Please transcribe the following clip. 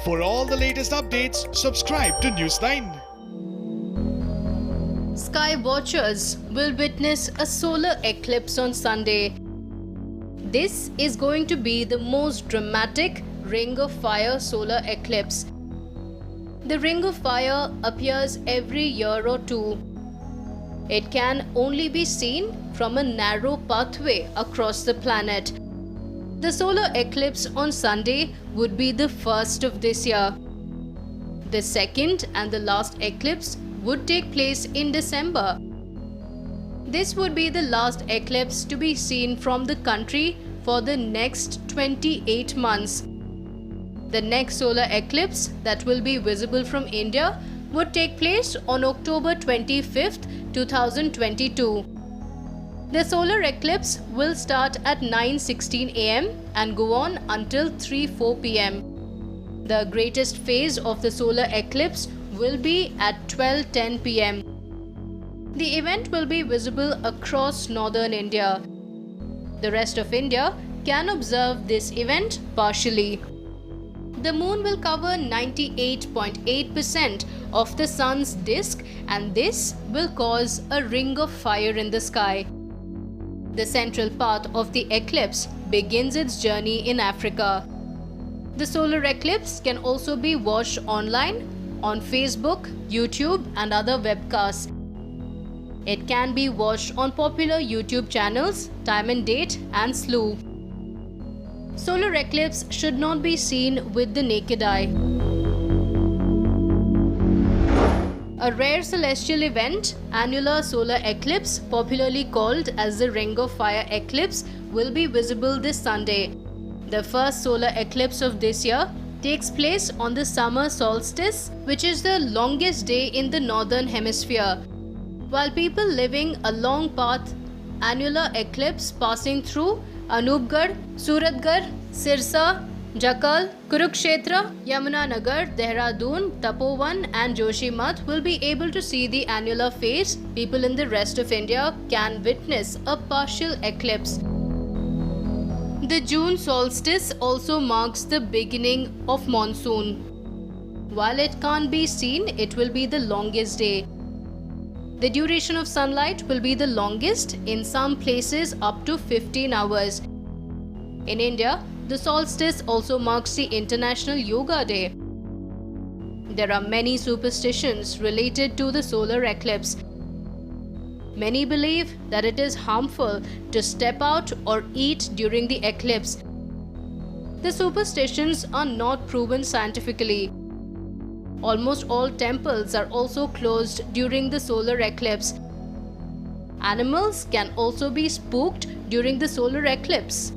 For all the latest updates, subscribe to News9. Sky watchers will witness a solar eclipse on Sunday. This is going to be the most dramatic Ring of Fire solar eclipse. The Ring of Fire appears every year or two. It can only be seen from a narrow pathway across the planet. The solar eclipse on Sunday would be the first of this year. The second and the last eclipse would take place in December. This would be the last eclipse to be seen from the country for the next 28 months. The next solar eclipse that will be visible from India would take place on October 25th, 2022. The solar eclipse will start at 9:16 am and go on until 3:04 pm. The greatest phase of the solar eclipse will be at 12:10 pm. The event will be visible across northern India. The rest of India can observe this event partially. The moon will cover 98.8% of the sun's disk, and this will cause a ring of fire in the sky. The central path of the eclipse begins its journey in Africa. The solar eclipse can also be watched online on Facebook, YouTube, and other webcasts. It can be watched on popular YouTube channels Time and Date and Slew. Solar eclipse should not be seen with the naked eye. A rare celestial event, annular solar eclipse, popularly called as the Ring of Fire eclipse, will be visible this Sunday. The first solar eclipse of this year takes place on the summer solstice, which is the longest day in the northern hemisphere. While people living a long path annular eclipse passing through Anupgarh, Suratgarh, Sirsa, Jakal, Kurukshetra, Yamunanagar, Dehradun, Tapovan and Joshimath will be able to see the annular phase. People in the rest of India can witness a partial eclipse. The June solstice also marks the beginning of monsoon. While it can't be seen, it will be the longest day. The duration of sunlight will be the longest, in some places up to 15 hours. In India, the solstice also marks the International Yoga Day. There are many superstitions related to the solar eclipse. Many believe that it is harmful to step out or eat during the eclipse. The superstitions are not proven scientifically. Almost all temples are also closed during the solar eclipse. Animals can also be spooked during the solar eclipse.